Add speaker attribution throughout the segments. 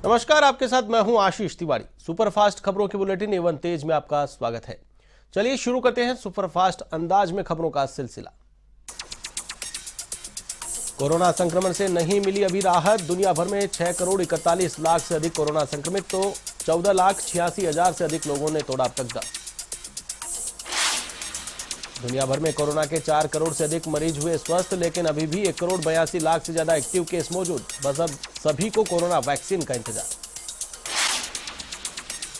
Speaker 1: नमस्कार, आपके साथ मैं हूं आशीष तिवारी। सुपरफास्ट खबरों के बुलेटिन एवं तेज में आपका स्वागत है। चलिए शुरू करते हैं सुपरफास्ट अंदाज में खबरों का सिलसिला। कोरोना संक्रमण से नहीं मिली अभी राहत। दुनिया भर में 6 करोड़ 41 लाख से अधिक कोरोना संक्रमित, तो 14,86,000 से अधिक लोगों ने तोड़ा अब तक दम। दुनिया भर में कोरोना के 4 करोड़ से अधिक मरीज हुए स्वस्थ, लेकिन अभी भी 1 करोड़ 82 लाख से ज्यादा एक्टिव केस मौजूद। बस अब सभी को कोरोना वैक्सीन का इंतजार।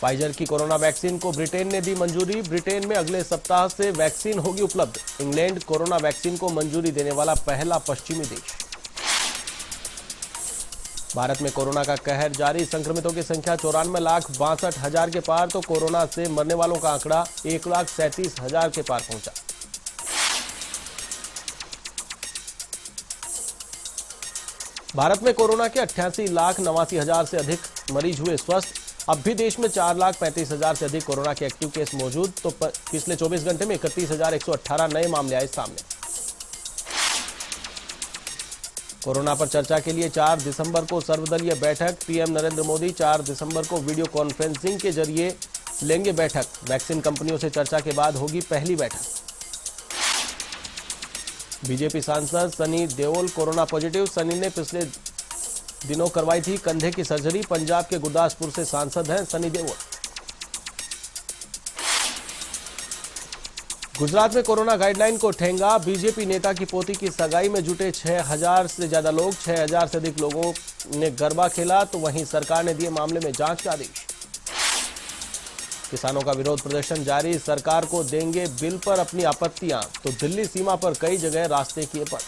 Speaker 1: फाइजर की कोरोना वैक्सीन को ब्रिटेन ने दी मंजूरी। ब्रिटेन में अगले सप्ताह से वैक्सीन होगी उपलब्ध। इंग्लैंड कोरोना वैक्सीन को मंजूरी देने वाला पहला पश्चिमी देश। भारत में कोरोना का कहर जारी। संक्रमितों की संख्या 94,62,000 के पार, तो कोरोना से मरने वालों का आंकड़ा 1,37,000 के पार पहुंचा। भारत में कोरोना के 88,89,000 से अधिक मरीज हुए स्वस्थ। अब भी देश में 4,35,000 से अधिक कोरोना के एक्टिव केस मौजूद, तो पिछले 24 घंटे में 31,118 नए मामले आए सामने। कोरोना पर चर्चा के लिए 4 दिसंबर को सर्वदलीय बैठक। पीएम नरेंद्र मोदी 4 दिसंबर को वीडियो कॉन्फ्रेंसिंग के जरिए लेंगे बैठक। वैक्सीन कंपनियों से चर्चा के बाद होगी पहली बैठक। बीजेपी सांसद सनी देओल कोरोना पॉजिटिव। सनी ने पिछले दिनों करवाई थी कंधे की सर्जरी। पंजाब के गुरदासपुर से सांसद हैं सनी देओल। गुजरात में कोरोना गाइडलाइन को ठेंगा। बीजेपी नेता की पोती की सगाई में जुटे 6,000 से ज्यादा लोग। 6,000 से अधिक लोगों ने गरबा खेला, तो वहीं सरकार ने दिए मामले में जांच के आदेश। किसानों का विरोध प्रदर्शन जारी। सरकार को देंगे बिल पर अपनी आपत्तियां, तो दिल्ली सीमा पर कई जगह रास्ते किए बंद।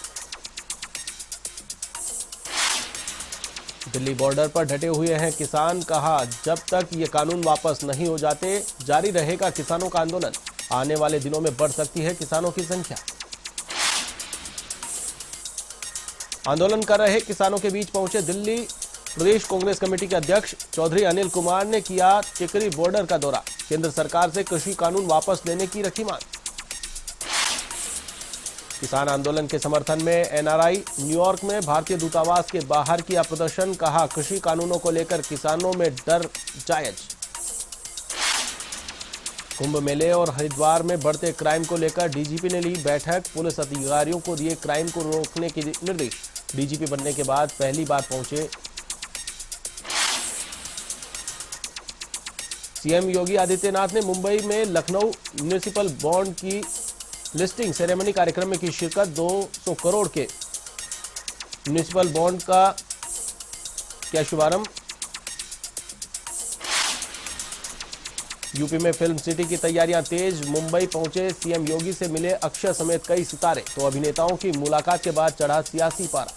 Speaker 1: दिल्ली बॉर्डर पर डटे हुए हैं किसान। कहा, जब तक ये कानून वापस नहीं हो जाते जारी रहेगा किसानों का आंदोलन। आने वाले दिनों में बढ़ सकती है किसानों की संख्या। आंदोलन कर रहे किसानों के बीच पहुंचे दिल्ली प्रदेश कांग्रेस कमेटी के अध्यक्ष चौधरी अनिल कुमार ने किया टिकरी बॉर्डर का दौरा। केंद्र सरकार से कृषि कानून वापस लेने की रखी मांग। किसान आंदोलन के समर्थन में एनआरआई न्यूयॉर्क में भारतीय दूतावास के बाहर किया प्रदर्शन। कहा, कृषि कानूनों को लेकर किसानों में डर जायज। कुंभ मेले और हरिद्वार में बढ़ते क्राइम को लेकर डीजीपी ने ली बैठक। पुलिस अधिकारियों को दिए क्राइम को रोकने के निर्देश। डीजीपी बनने के बाद पहली बार पहुंचे सीएम योगी आदित्यनाथ ने मुंबई में लखनऊ म्युनिसिपल बॉन्ड की लिस्टिंग सेरेमनी कार्यक्रम में की शिरकत। 200 करोड़ के म्युनिसिपल बॉन्ड का किया शुभारंभ। यूपी में फिल्म सिटी की तैयारियां तेज। मुंबई पहुंचे सीएम योगी से मिले अक्षय समेत कई सितारे, तो अभिनेताओं की मुलाकात के बाद चढ़ा सियासी पारा।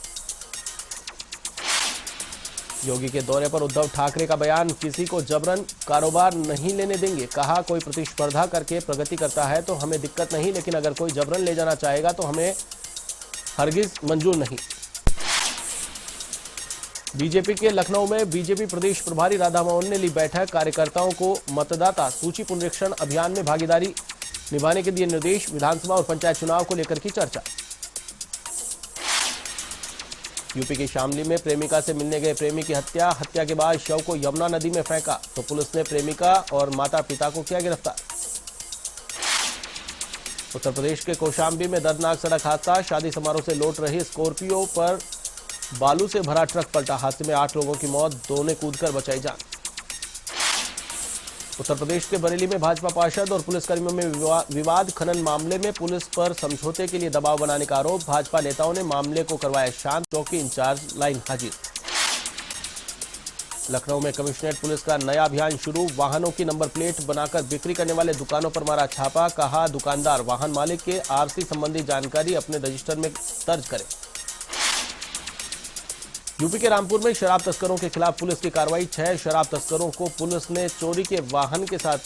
Speaker 1: योगी के दौरे पर उद्धव ठाकरे का बयान। किसी को जबरन कारोबार नहीं लेने देंगे। कहा, कोई प्रतिस्पर्धा करके प्रगति करता है तो हमें दिक्कत नहीं, लेकिन अगर कोई जबरन ले जाना चाहेगा तो हमें हरगिज मंजूर नहीं। बीजेपी के लखनऊ में बीजेपी प्रदेश प्रभारी राधा मोहन ने ली बैठक। कार्यकर्ताओं को मतदाता सूची पुनरीक्षण अभियान में भागीदारी निभाने के दिए निर्देश। विधानसभा और पंचायत चुनाव को लेकर की चर्चा। यूपी के शामली में प्रेमिका से मिलने गए प्रेमी की हत्या। हत्या के बाद शव को यमुना नदी में फेंका, तो पुलिस ने प्रेमिका और माता पिता को किया गिरफ्तार। उत्तर प्रदेश के कौशाम्बी में दर्दनाक सड़क हादसा। शादी समारोह से लौट रही स्कॉर्पियो पर बालू से भरा ट्रक पलटा। हादसे में 8 लोगों की मौत, 2 ने कूदकर बचाई जान। उत्तर प्रदेश के बरेली में भाजपा पार्षद और पुलिसकर्मियों में विवाद। खनन मामले में पुलिस पर समझौते के लिए दबाव बनाने का आरोप। भाजपा नेताओं ने मामले को करवाया शांत। चौकी इंचार्ज लाइन हाजिर। लखनऊ में कमिश्नरेट पुलिस का नया अभियान शुरू। वाहनों की नंबर प्लेट बनाकर बिक्री करने वाले दुकानों पर मारा छापा। कहा, दुकानदार वाहन मालिक के आरसी संबंधी जानकारी अपने रजिस्टर में दर्ज करें। यूपी के रामपुर में शराब तस्करों के खिलाफ पुलिस की कार्रवाई। 6 शराब तस्करों को पुलिस ने चोरी के वाहन के साथ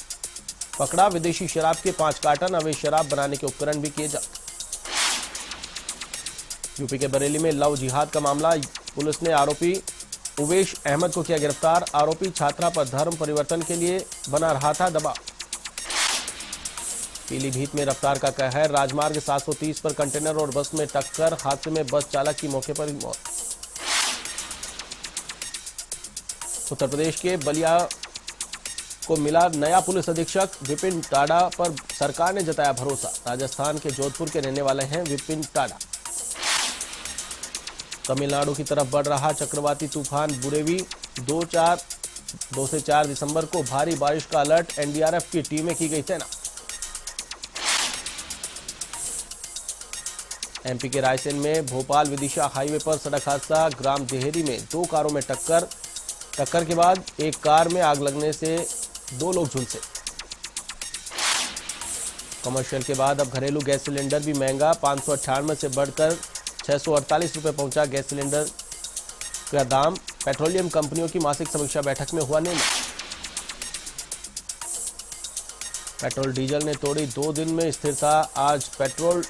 Speaker 1: पकड़ा। विदेशी शराब के 5 कार्टन, अवैध शराब बनाने के उपकरण भी किए जब्त। यूपी के बरेली में लव जिहाद का मामला। पुलिस ने आरोपी उवेश अहमद को किया गिरफ्तार। आरोपी छात्रा पर धर्म परिवर्तन के लिए बना रहा था दबाव। पीलीभीत में रफ्तार का कहर। राजमार्ग 730 पर कंटेनर और बस में टक्कर। हादसे में बस चालक की मौके पर ही मौत। उत्तर प्रदेश के बलिया को मिला नया पुलिस अधीक्षक विपिन टाडा पर सरकार ने जताया भरोसा। राजस्थान के जोधपुर के रहने वाले हैं विपिन टाडा। तमिलनाडु की तरफ बढ़ रहा चक्रवाती तूफान बुरेवी 2 से 4 दिसंबर को भारी बारिश का अलर्ट, एनडीआरएफ की टीमें की गई तैनात। एमपी के रायसेन में भोपाल विदिशा हाईवे पर सड़क हादसा, ग्राम देहरी में 2 कारों में टक्कर के बाद एक कार में आग लगने से 2 लोग झुलसे। कमर्शियल के बाद अब घरेलू गैस सिलेंडर भी महंगा, 598 से बढ़कर 648 रुपए पहुंचा गैस सिलेंडर का दाम। पेट्रोलियम कंपनियों की मासिक समीक्षा बैठक में हुआ निर्णय। पेट्रोल डीजल ने तोड़ी 2 दिन में स्थिरता, आज पेट्रोल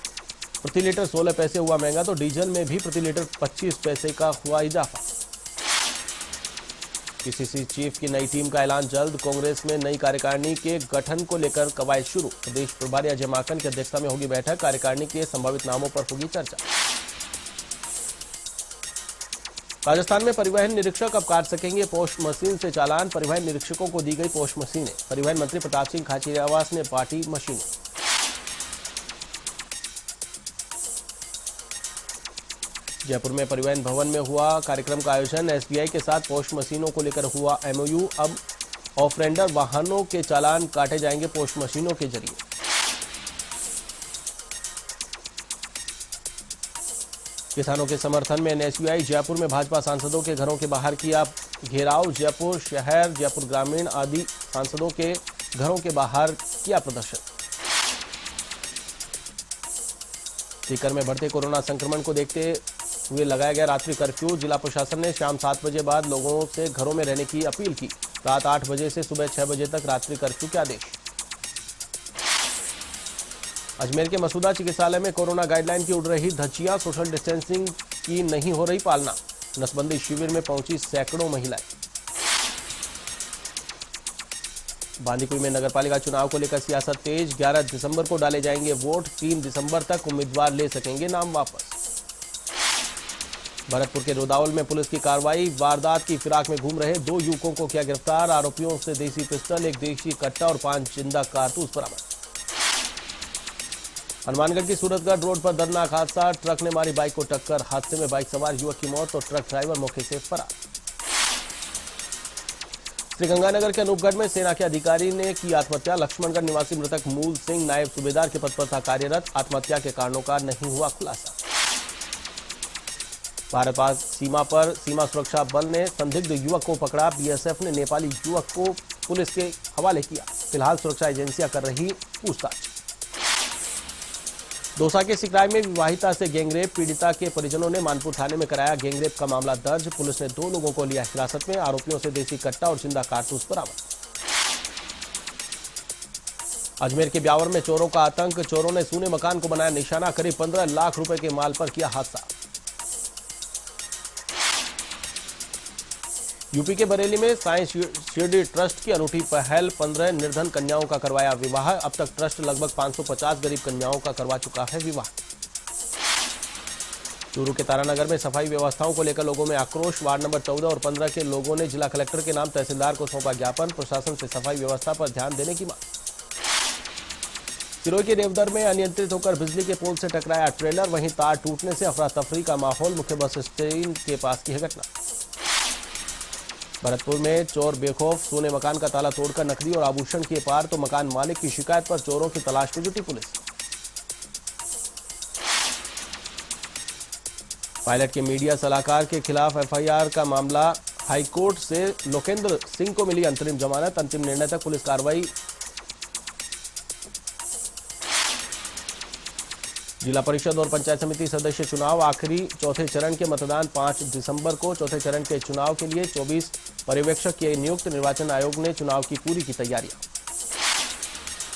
Speaker 1: प्रति लीटर 16 पैसे हुआ महंगा तो डीजल में भी प्रति लीटर 25 पैसे का हुआ इजाफा। पीसीसी चीफ की नई टीम का ऐलान जल्द, कांग्रेस में नई कार्यकारिणी के गठन को लेकर कवायद शुरू। प्रदेश प्रभारी अजय माकन की अध्यक्षता में होगी बैठक, कार्यकारिणी के संभावित नामों पर होगी चर्चा। राजस्थान में परिवहन निरीक्षक अब काट सकेंगे पोस्ट मशीन से चालान, परिवहन निरीक्षकों को दी गई पोस्ट मशीनें। परिवहन मंत्री प्रताप सिंह खाचरियावास ने बांटी मशीनें। जयपुर में परिवहन भवन में हुआ कार्यक्रम का आयोजन, एसबीआई के साथ पोस्ट मशीनों को लेकर हुआ एमओयू। अब ऑफ रेंडर वाहनों के चालान काटे जाएंगे पोस्ट मशीनों के जरिए। किसानों के समर्थन में एनएसयूआई, जयपुर में भाजपा सांसदों के घरों के बाहर किया घेराव, जयपुर शहर, जयपुर ग्रामीण आदि सांसदों के घरों के बाहर किया प्रदर्शन। सीकर में बढ़ते कोरोना संक्रमण को देखते हुए लगाया गया रात्रि कर्फ्यू, जिला प्रशासन ने शाम 7 बजे बाद लोगों से घरों में रहने की अपील की। रात 8 बजे से सुबह 6 बजे तक रात्रि कर्फ्यू के आदेश। अजमेर के मसूदा चिकित्सालय में कोरोना गाइडलाइन की उड़ रही धज्जियां, सोशल डिस्टेंसिंग की नहीं हो रही पालना। नसबंदी शिविर में पहुंची सैकड़ों महिलाएं। बांदीकुई में नगरपालिका चुनाव को लेकर सियासत तेज, 11 दिसंबर को डाले जाएंगे वोट, 3 दिसंबर तक उम्मीदवार ले सकेंगे नाम वापस। भरतपुर के रोदावल में पुलिस की कार्रवाई, वारदात की फिराक में घूम रहे 2 युवकों को किया गिरफ्तार, आरोपियों से देसी पिस्टल, 1 देशी कट्टा और 5 जिंदा कारतूस बरामद। हनुमानगढ़ की सूरतगढ़ रोड पर दर्दनाक हादसा, ट्रक ने मारी बाइक को टक्कर, हादसे में बाइक सवार युवक की मौत और ट्रक ड्राइवर मौके से फरार। श्रीगंगानगर के अनूपगढ़ में सेना के अधिकारी ने की आत्महत्या, लक्ष्मणगढ़ निवासी मृतक मूल सिंह नायब सूबेदार के पद पर था कार्यरत, आत्महत्या के कारणों का नहीं हुआ खुलासा। भारत पाक सीमा पर सीमा सुरक्षा बल ने संदिग्ध युवक को पकड़ा, बीएसएफ ने नेपाली युवक को पुलिस के हवाले किया, फिलहाल सुरक्षा एजेंसियां कर रही पूछताछ। दौसा के सिकराय में विवाहिता से गैंगरेप, पीड़िता के परिजनों ने मानपुर थाने में कराया गैंगरेप का मामला दर्ज, पुलिस ने 2 लोगों को लिया हिरासत में, आरोपियों से देसी कट्टा और जिंदा कारतूस बरामद। अजमेर के ब्यावर में चोरों का आतंक, चोरों ने सूने मकान को बनाया निशाना, करीब 15 लाख रुपए के माल पर किया हादसा। यूपी के बरेली में साइंस शिरडी ट्रस्ट की अनूठी पहल, 15 निर्धन कन्याओं का करवाया विवाह, अब तक ट्रस्ट लगभग 550 गरीब कन्याओं का करवा चुका है विवाह। चूरू के तारानगर में सफाई व्यवस्थाओं को लेकर लोगों में आक्रोश, वार्ड नंबर 14 और 15 के लोगों ने जिला कलेक्टर के नाम तहसीलदार को सौंपा ज्ञापन, प्रशासन से सफाई व्यवस्था पर ध्यान देने की मांग। सिरोही के देवदर में अनियंत्रित होकर बिजली के पोल से टकराया ट्रेलर, वहीं तार टूटने से अफरा तफरी का माहौल, मुख्य बस स्टैंड के पास की है घटना। भरतपुर में चोर बेखौफ, सोने मकान का ताला तोड़कर नकदी और आभूषण किए पार, तो मकान मालिक की शिकायत पर चोरों की तलाश में जुटी पुलिस। पायलट के मीडिया सलाहकार के खिलाफ एफआईआर का मामला, हाईकोर्ट से लोकेंद्र सिंह को मिली अंतरिम जमानत, अंतिम निर्णय तक पुलिस कार्रवाई। जिला परिषद और पंचायत समिति सदस्य चुनाव, आखिरी चौथे चरण के मतदान 5 दिसंबर को, चौथे चरण के चुनाव के लिए 24 पर्यवेक्षक किए नियुक्त, निर्वाचन आयोग ने चुनाव की पूरी की तैयारियां।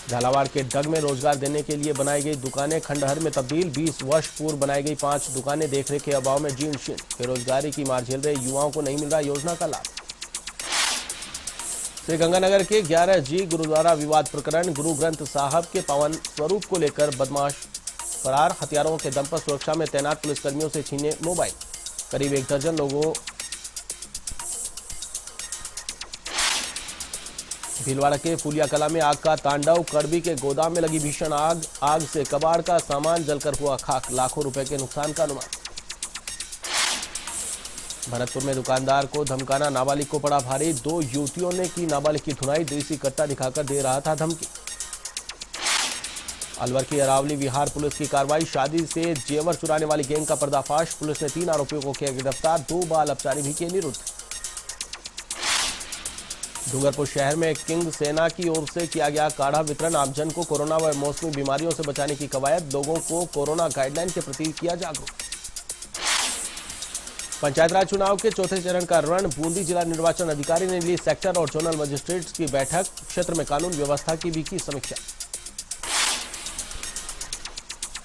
Speaker 1: झालावाड़ के डग में रोजगार देने के लिए बनाई गई दुकानें खंडहर में तब्दील, 20 वर्ष पूर्व बनाई गई 5 दुकानें देखरेख के अभाव में जीर्ण शीर्ण, बेरोजगारी की मार झेल रहे युवाओं को नहीं मिल रहा योजना का लाभ। श्रीगंगानगर के 11G गुरुद्वारा विवाद प्रकरण, गुरु ग्रंथ साहब के पावन स्वरूप को लेकर बदमाश फरार, हथियारों के दम पर सुरक्षा में तैनात पुलिसकर्मियों से छीने मोबाइल, करीब 1 दर्जन लोगों भीलवाड़ा के फुलिया कला में आग का तांडव। कड़बी के गोदाम में लगी भीषण आग। आग से कबाड़ का सामान जलकर हुआ खाक। लाखों रुपए के नुकसान का अनुमान। भरतपुर में दुकानदार को धमकाना नाबालिग को पड़ा भारी। 2 युवतियों ने की नाबालिग की धुनाई। देसी कट्टा दिखाकर दे रहा था धमकी। अलवर की अरावली विहार पुलिस की कार्रवाई। शादी से जेवर चुराने वाली गैंग का पर्दाफाश। पुलिस ने 3 आरोपियों को किया गिरफ्तार। 2 बाल अपचारी भी किए निरुद्ध। डूंगरपुर शहर में किंग सेना की ओर से किया गया काढ़ा वितरण। आमजन को कोरोना व मौसमी बीमारियों से बचाने की कवायद। लोगों को कोरोना गाइडलाइन के प्रति किया जागरूक। पंचायत राज चुनाव के चौथे चरण का रण। बूंदी जिला निर्वाचन अधिकारी ने ली सेक्टर और जोनल मजिस्ट्रेट्स की बैठक। क्षेत्र में कानून व्यवस्था की भी की समीक्षा।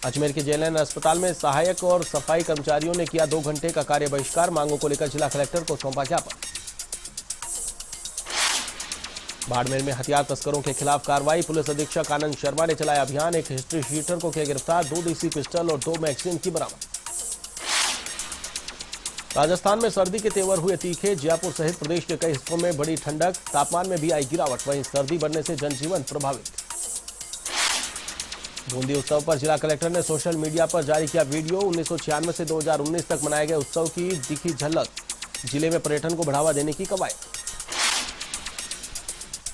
Speaker 1: अजमेर के जेएलएन अस्पताल में सहायक और सफाई कर्मचारियों ने किया 2 घंटे का कार्य बहिष्कार। मांगों को लेकर जिला कलेक्टर को सौंपा ज्ञापन। बाड़मेर में हथियार तस्करों के खिलाफ कार्रवाई। पुलिस अधीक्षक आनंद शर्मा ने चलाया अभियान। एक हिस्ट्री शीटर को किया गिरफ्तार। 2 देसी पिस्टल और 2 मैगजीन की बरामद। राजस्थान में सर्दी के तेवर हुए तीखे। जयपुर सहित प्रदेश के कई हिस्सों में बड़ी ठंडक। तापमान में भी आई गिरावट। वहीं सर्दी बढ़ने से जनजीवन प्रभावित। बूंदी उत्सव पर जिला कलेक्टर ने सोशल मीडिया पर जारी किया वीडियो। 1996 से 2019 तक मनाए गए उत्सव की दिखी झलक। जिले में पर्यटन को बढ़ावा देने की कवायद।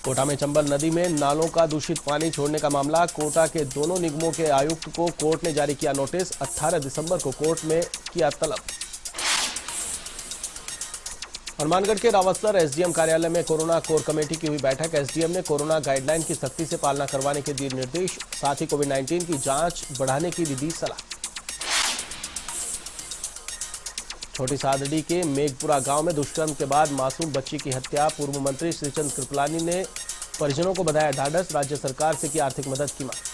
Speaker 1: कोटा में चंबल नदी में नालों का दूषित पानी छोड़ने का मामला। कोटा के दोनों निगमों के आयुक्त को कोर्ट ने जारी किया नोटिस। 18 दिसंबर को कोर्ट में किया तलब। हनुमानगढ़ के रावतसर एसडीएम कार्यालय में कोरोना कोर कमेटी की हुई बैठक। एसडीएम ने कोरोना गाइडलाइन की सख्ती से पालना करवाने के दिए निर्देश। साथ ही कोविड-19 की जांच बढ़ाने की भी दी सलाह। छोटी सादड़ी के मेघपुरा गांव में दुष्कर्म के बाद मासूम बच्ची की हत्या। पूर्व मंत्री श्रीचंद कृपलानी ने परिजनों को बताया ढाढ़स। राज्य सरकार से की आर्थिक मदद की मांग।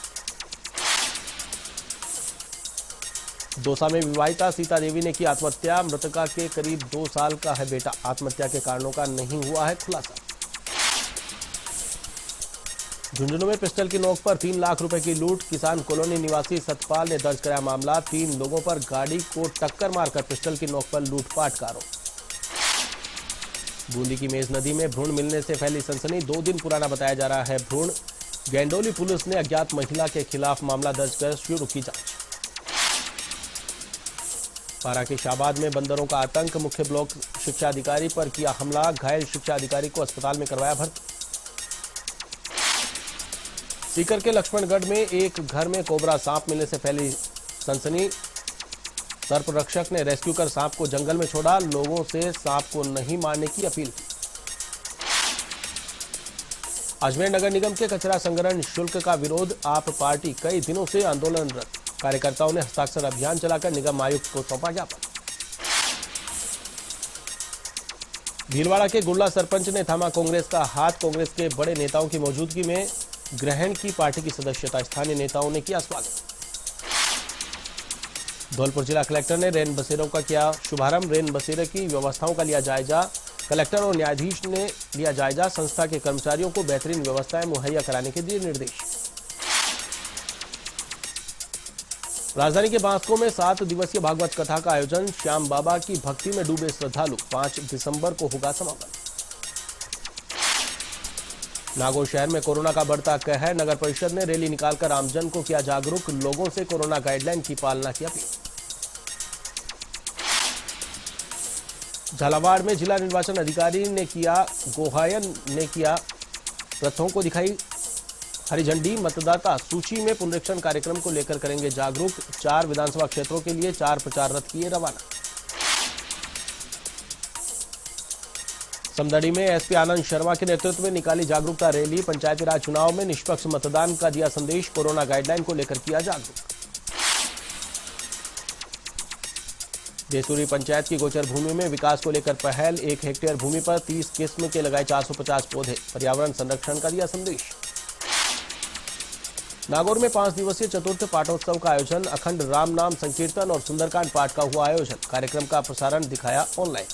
Speaker 1: दौसा में विवाहिता सीता देवी ने की आत्महत्या। मृतका के करीब 2 साल का है बेटा। आत्महत्या के कारणों का नहीं हुआ है खुलासा। झुंझुनू में पिस्टल की नोक पर 3 लाख रुपए की लूट। किसान कॉलोनी निवासी सतपाल ने दर्ज कराया मामला। 3 लोगों पर गाड़ी को टक्कर मारकर पिस्टल की नोक पर लूटपाट का आरोप। बूंदी की मेज नदी में भ्रूण मिलने से फैली सनसनी। 2 दिन पुराना बताया जा रहा है भ्रूण। गेंडोली पुलिस ने अज्ञात महिला के खिलाफ मामला दर्ज कर शुरू की जांच। पारा के शाहबाद में बंदरों का आतंक। मुख्य ब्लॉक शिक्षा अधिकारी पर किया हमला। घायल शिक्षा अधिकारी को अस्पताल में करवाया भर्ती। सीकर के लक्ष्मणगढ़ में एक घर में कोबरा सांप मिलने से फैली सनसनी। सर्परक्षक ने रेस्क्यू कर सांप को जंगल में छोड़ा। लोगों से सांप को नहीं मारने की अपील। अजमेर नगर निगम के कचरा संग्रहण शुल्क का विरोध। आप पार्टी कई दिनों से आंदोलनरत। कार्यकर्ताओं ने हस्ताक्षर अभियान चलाकर निगम आयुक्त को सौंपा ज्ञापन। भीलवाड़ा के गुरला सरपंच ने थामा कांग्रेस का हाथ। कांग्रेस के बड़े नेताओं की मौजूदगी में ग्रहण की पार्टी की सदस्यता। स्थानीय नेताओं ने किया स्वागत। धौलपुर जिला कलेक्टर ने रैन बसेरों का किया शुभारंभ। रैन बसेरे की व्यवस्थाओं का लिया जायजा। कलेक्टर और न्यायाधीश ने लिया जायजा। संस्था के कर्मचारियों को बेहतरीन व्यवस्थाएं मुहैया कराने के दिए निर्देश। राजधानी के बांसको में 7 दिवसीय भागवत कथा का आयोजन। श्याम बाबा की भक्ति में डूबे श्रद्धालु। 5 दिसंबर को होगा समापन। नागौर शहर में कोरोना का बढ़ता कहर। नगर परिषद ने रैली निकालकर आमजन को किया जागरूक। लोगों से कोरोना गाइडलाइन की पालना की अपील। झालावाड़ में जिला निर्वाचन अधिकारी ने किया गोहायन ने किया रथों को दिखाई हरी झंडी। मतदाता सूची में पुनरीक्षण कार्यक्रम को लेकर करेंगे जागरूक। 4 विधानसभा क्षेत्रों के लिए 4 प्रचार रथ किए रवाना। समदड़ी में एसपी आनंद शर्मा के नेतृत्व में निकाली जागरूकता रैली। पंचायती राज चुनाव में निष्पक्ष मतदान का दिया संदेश। कोरोना गाइडलाइन को लेकर किया जागरूक। देसूरी पंचायत की गोचर भूमि में विकास को लेकर पहल। 1 हेक्टेयर भूमि पर 30 किस्म के लगाए 450 पौधे। पर्यावरण संरक्षण का दिया संदेश। नागौर में 5 दिवसीय चतुर्थ पाठोत्सव का आयोजन। अखंड राम नाम संकीर्तन और सुंदरकांड पाठ का हुआ आयोजन। कार्यक्रम का प्रसारण दिखाया ऑनलाइन।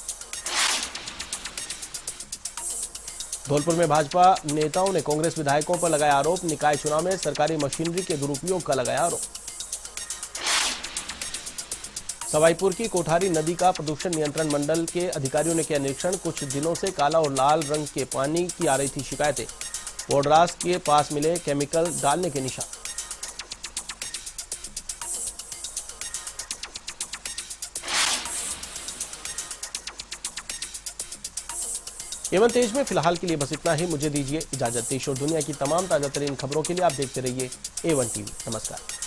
Speaker 1: धौलपुर में भाजपा नेताओं ने कांग्रेस विधायकों पर लगाया आरोप। निकाय चुनाव में सरकारी मशीनरी के दुरुपयोग का लगाया आरोप। सवाईपुर की कोठारी नदी का प्रदूषण नियंत्रण मंडल के अधिकारियों ने किया निरीक्षण। कुछ दिनों से काला और लाल रंग के पानी की आ रही थी शिकायतें। वोडरास के पास मिले केमिकल डालने के निशान। एवन तेज में फिलहाल के लिए बस इतना ही। मुझे दीजिए इजाजत। देश और दुनिया की तमाम ताजा तरीन खबरों के लिए आप देखते रहिए A1 टीवी। नमस्कार।